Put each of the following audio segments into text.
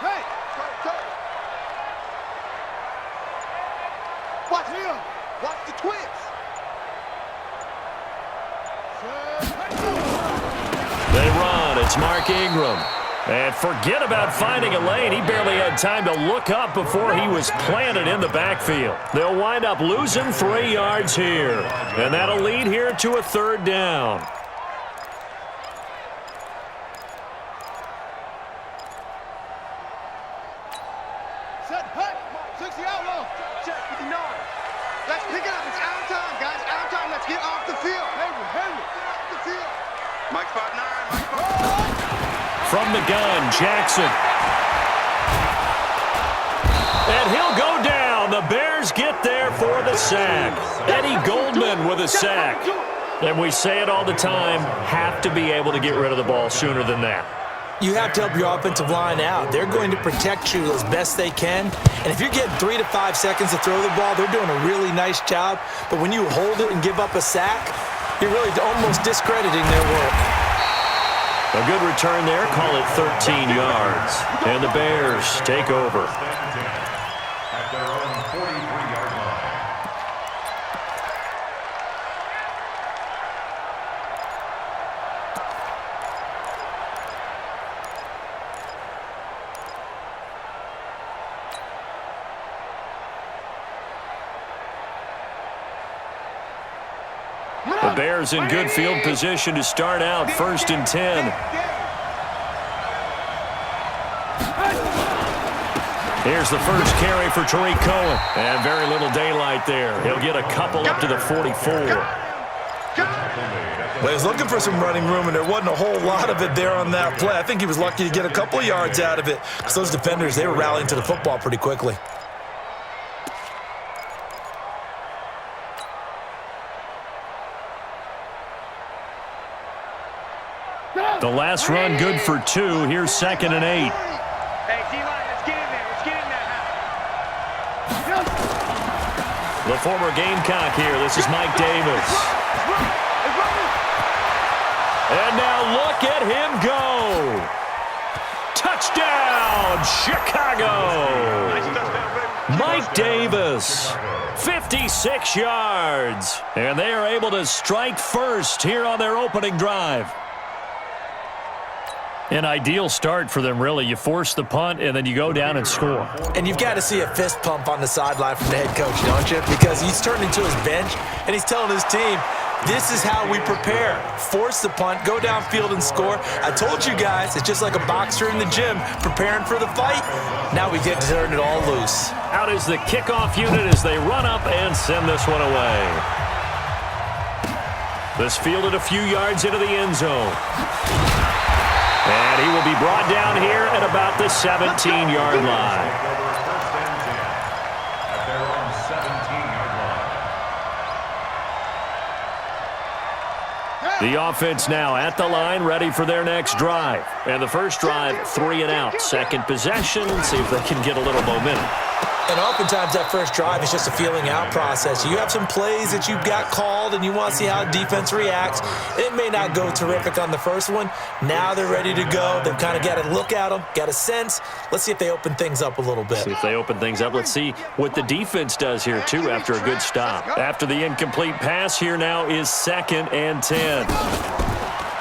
Hey! Watch him! Watch the twins! They run. It's Mark Ingram. And forget about finding a lane. He barely had time to look up before he was planted in the backfield. They'll wind up losing 3 yards here. And that'll lead here to a 3rd down. Set, hey! 60 outlaw! Check, 59. Let's pick it up. It's out of time, guys. Out of time. Let's get off the field. Henry, get off the field. Mike 5'9", Mike 5'9". From the gun, Jackson. And he'll go down. The Bears get there for the sack. Eddie Goldman with a sack. And we say it all the time, have to be able to get rid of the ball sooner than that. You have to help your offensive line out. They're going to protect you as best they can. And if you're getting 3 to 5 seconds to throw the ball, they're doing a really nice job. But when you hold it and give up a sack, you're really almost discrediting their work. A good return there. Call it 13 yards. And the Bears take over. At their own 43-yard line. The Bears in good field position to start out 1st and 10. Here's the first carry for Tariq Cohen. And very little daylight there. He'll get a couple up to the 44. Well, he was looking for some running room, and there wasn't a whole lot of it there on that play. I think he was lucky to get a couple of yards out of it because those defenders, they were rallying to the football pretty quickly. The last run good for 2. Here's 2nd and 8. Hey, D-line, let's get in there. Let's get in there. The former Gamecock here. This is Mike Davis. And now look at him go. Touchdown, Chicago. Mike Davis, 56 yards. And they are able to strike first here on their opening drive. An ideal start for them, really. You force the punt, and then you go down and score. And you've got to see a fist pump on the sideline from the head coach, don't you? Because he's turned into his bench, and he's telling his team, this is how we prepare. Force the punt, go downfield and score. I told you guys, it's just like a boxer in the gym preparing for the fight. Now we get to turn it all loose. Out is the kickoff unit as they run up and send this one away. This fielded a few yards into the end zone. And he will be brought down here at about the 17-yard line. At their own 17-yard line. The offense now at the line, ready for their next drive. And the first drive, 3 and out. Second possession, see if they can get a little momentum. And oftentimes that first drive is just a feeling out process. You have some plays that you've got called and you want to see how defense reacts. It may not go terrific on the first one. Now they're ready to go. They've kind of got to look at them, got a sense. Let's see if they open things up a little bit. See if they open things up. Let's see what the defense does here, too, after a good stop. After the incomplete pass, here now is 2nd and 10.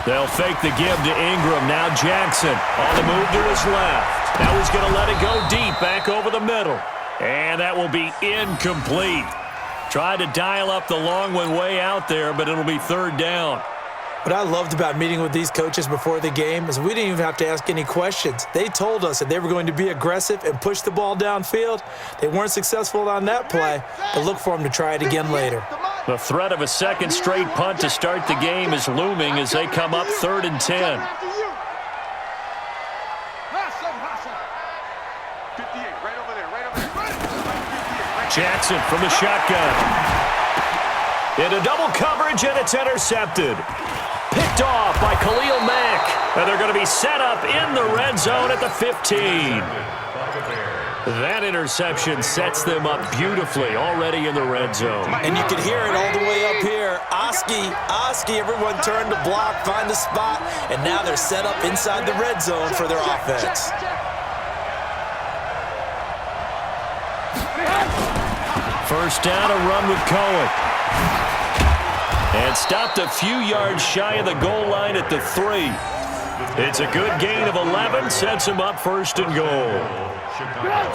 They'll fake the give to Ingram. Now Jackson on the move to his left. Now he's going to let it go deep back over the middle. And that will be incomplete. Tried to dial up the long one way out there, but it'll be 3rd down. What I loved about meeting with these coaches before the game is we didn't even have to ask any questions. They told us that they were going to be aggressive and push the ball downfield. They weren't successful on that play, but look for them to try it again later. The threat of a second straight punt to start the game is looming as they come up 3rd and 10. Jackson from the shotgun. Into double coverage, and it's intercepted. Picked off by Khalil Mack. And they're going to be set up in the red zone at the 15. That interception sets them up beautifully already in the red zone. And you can hear it all the way up here. Oski, everyone turned to block, find the spot, and now they're set up inside the red zone for their offense. First down, a run with Cohen. And stopped a few yards shy of the goal line at the 3. It's a good gain of 11, sets him up first and goal.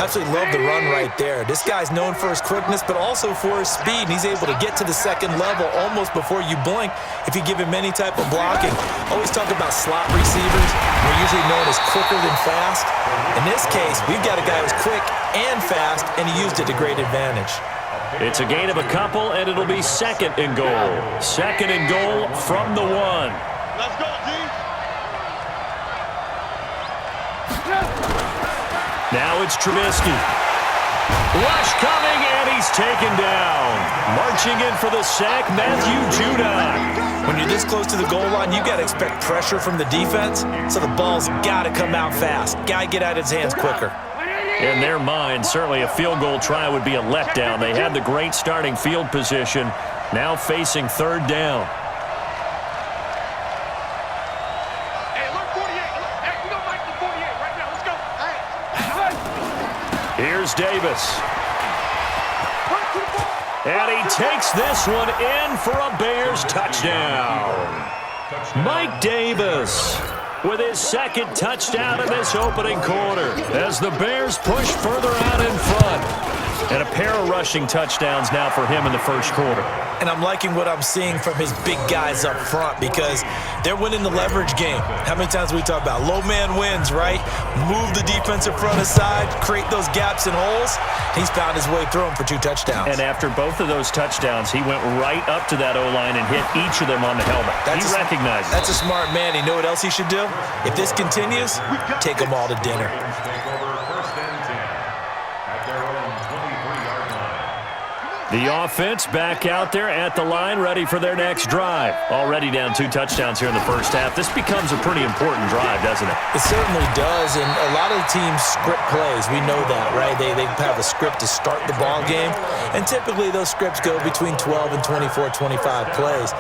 Absolutely love the run right there. This guy's known for his quickness, but also for his speed, and he's able to get to the second level almost before you blink if you give him any type of blocking. Always talk about slot receivers. They're usually known as quicker than fast. In this case, we've got a guy who's quick and fast, and he used it to great advantage. It's a gain of a couple, and it'll be second and goal. Second and goal from the 1. Let's go, D. Now it's Trubisky. Rush coming, and he's taken down. Marching in for the sack, Matthew Judon. When you're this close to the goal line, you got to expect pressure from the defense, so the ball's got to come out fast. Got to get out of his hands quicker. In their mind, certainly a field goal try would be a letdown. They had the great starting field position, now facing third down. Hey, look, 48. Hey, we don't like the 48 right now. Let's go. Here's Davis. And he takes this one in for a Bears touchdown. Mike Davis with his second touchdown in this opening quarter as the Bears push further out in front. And a pair of rushing touchdowns now for him in the first quarter. And I'm liking what I'm seeing from his big guys up front because they're winning the leverage game. How many times we talk about low man wins, right? Move the defensive front aside, create those gaps and holes. He's found his way through them for 2 touchdowns. And after both of those touchdowns, he went right up to that O-line and hit each of them on the helmet. He recognized it. That's a smart man. You know what else he should do? If this continues, take them all to dinner. The offense back out there at the line, ready for their next drive. Already down 2 touchdowns here in the first half. This becomes a pretty important drive, doesn't it? It certainly does, and a lot of the teams script plays. We know that, right? They have a script to start the ball game, and typically those scripts go between 12 and 24, 25 plays.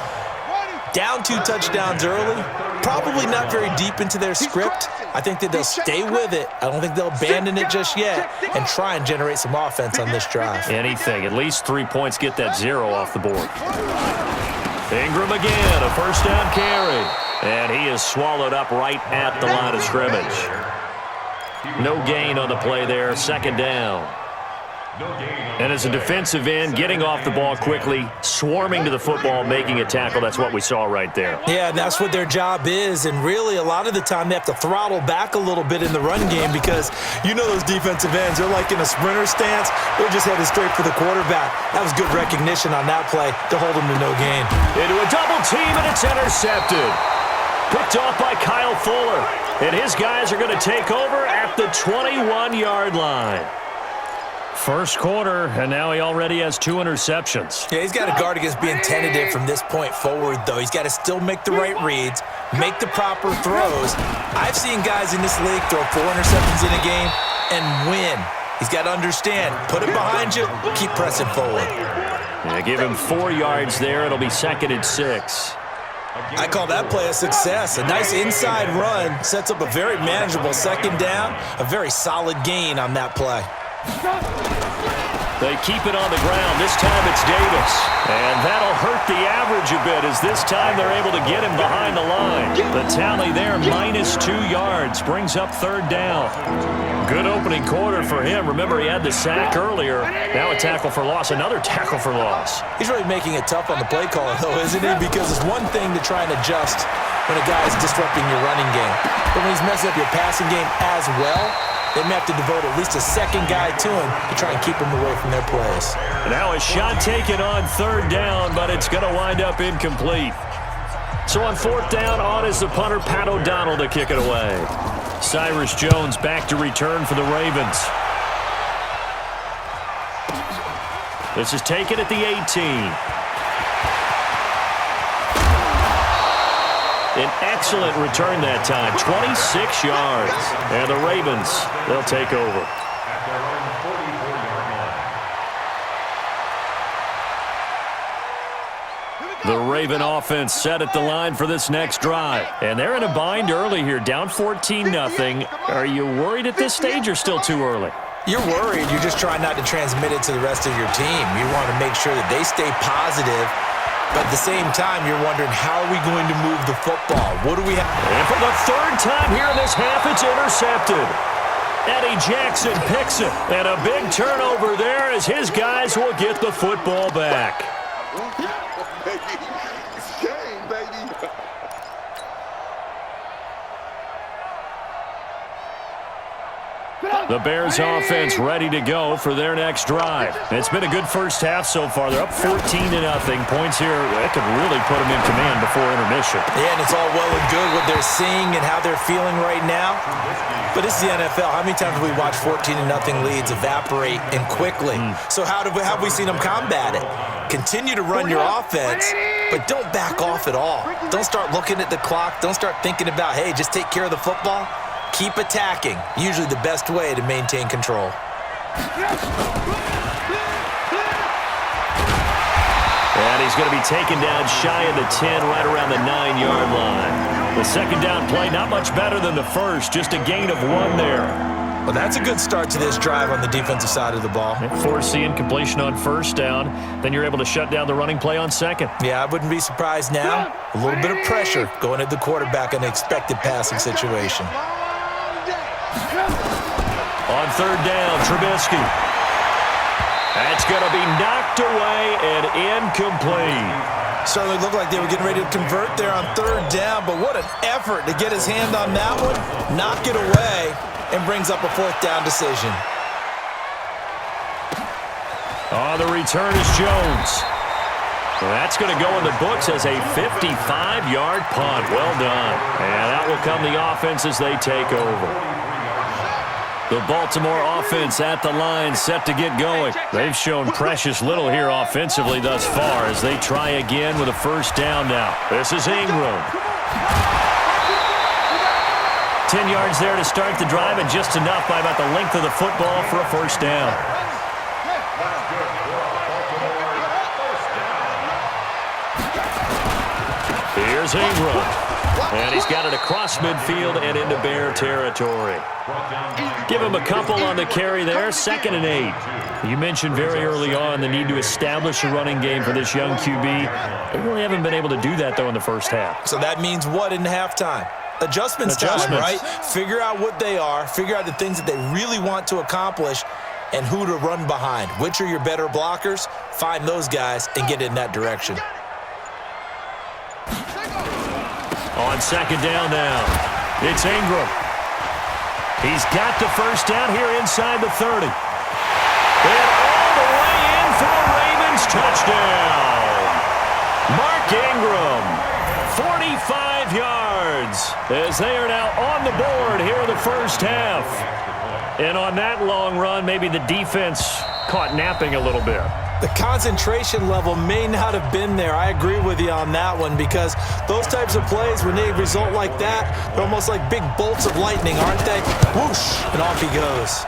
Down 2 touchdowns early, probably not very deep into their script. I think that they'll stay with it. I don't think they'll abandon it just yet and try and generate some offense on this drive. Anything. At least 3 points, get that 0 off the board. Ingram again, a first down carry. And he is swallowed up right at the line of scrimmage. No gain on the play there, second down. And as a defensive end, getting off the ball quickly, swarming to the football, making a tackle, that's what we saw right there. Yeah, and that's what their job is, and really a lot of the time they have to throttle back a little bit in the run game because you know those defensive ends, they're like in a sprinter stance, they're just headed straight for the quarterback. That was good recognition on that play to hold them to no gain. Into a double team, and it's intercepted. Picked off by Kyle Fuller, and his guys are going to take over at the 21-yard line. First quarter, and now he already has 2 interceptions. Yeah, he's got to guard against being tentative from this point forward, though. He's got to still make the right reads, make the proper throws. I've seen guys in this league throw 4 interceptions in a game and win. He's got to understand, put it behind you, keep pressing forward. Yeah, give him 4 yards there. It'll be second and 6. I call that play a success. A nice inside run sets up a very manageable second down, a very solid gain on that play. They keep it on the ground. This time it's Davis. And that'll hurt the average a bit as this time they're able to get him behind the line. The tally there, minus 2 yards, brings up third down. Good opening quarter for him. Remember, he had the sack earlier. Now a tackle for loss, another tackle for loss. He's really making it tough on the play caller, though, isn't he? Because it's one thing to try and adjust when a guy is disrupting your running game. But when he's messing up your passing game as well, they may have to devote at least a second guy to him to try and keep him away from their plays. Now a shot taken on third down, but it's going to wind up incomplete. So on fourth down, on is the punter, Pat O'Donnell, to kick it away. Cyrus Jones back to return for the Ravens. This is taken at the 18. An excellent return that time, 26 yards. And the Ravens, they'll take over. The Raven offense set at the line for this next drive. And they're in a bind early here, down 14-0. Are you worried at this stage or still too early? You're worried. You're just trying not to transmit it to the rest of your team. You want to make sure that they stay positive, but at the same time, you're wondering, how are we going to move the football? What do we have? And for the third time here in this half, it's intercepted. Eddie Jackson picks it, and a big turnover there as his guys will get the football back. It's game, baby. The Bears offense ready to go for their next drive. It's been a good first half so far. They're up 14-0. Points here, that could really put them in command before intermission. Yeah, and it's all well and good what they're seeing and how they're feeling right now. But this is the NFL. How many times have we watched 14-0 leads evaporate and quickly? So how have we seen them combat it? Continue to run your offense, but don't back off at all. Don't start looking at the clock. Don't start thinking about, hey, just take care of the football. Keep attacking. Usually the best way to maintain control. And he's going to be taken down shy of the 10, right around the 9-yard line. The second down play, not much better than the first, just a gain of 1 there. Well, that's a good start to this drive on the defensive side of the ball. Force the incompletion on first down, then you're able to shut down the running play on second. Yeah, I wouldn't be surprised now. A little bit of pressure going at the quarterback in an expected passing situation. On third down, Trubisky. That's going to be knocked away and incomplete. Certainly looked like they were getting ready to convert there on third down, but what an effort to get his hand on that one, knock it away, and brings up a fourth down decision. On the return is Jones. Well, that's going to go in the books as a 55-yard punt. Well done. And that will come the offense as they take over. The Baltimore offense at the line, set to get going. They've shown precious little here offensively thus far as they try again with a first down now. This is Ingram. 10 yards there to start the drive, and just enough by about the length of the football for a first down. Here's Ingram. And he's got it across midfield and into Bear territory. Give him a couple on the carry there, 2nd and 8. You mentioned very early on the need to establish a running game for this young QB. They really haven't been able to do that, though, in the first half. So that means what in halftime? Adjustments time, right? Figure out what they are, figure out the things that they really want to accomplish, and who to run behind. Which are your better blockers? Find those guys and get in that direction. On second down now, it's Ingram. He's got the first down here inside the 30. And all the way in for a Ravens touchdown. Mark Ingram, 45 yards, as they are now on the board here in the first half. And on that long run, maybe the defense caught napping a little bit. The concentration level may not have been there. I agree with you on that one, because those types of plays, when they result like that, they're almost like big bolts of lightning, aren't they? Whoosh, and off he goes.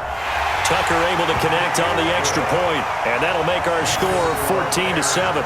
Tucker able to connect on the extra point, and that'll make our score 14-7.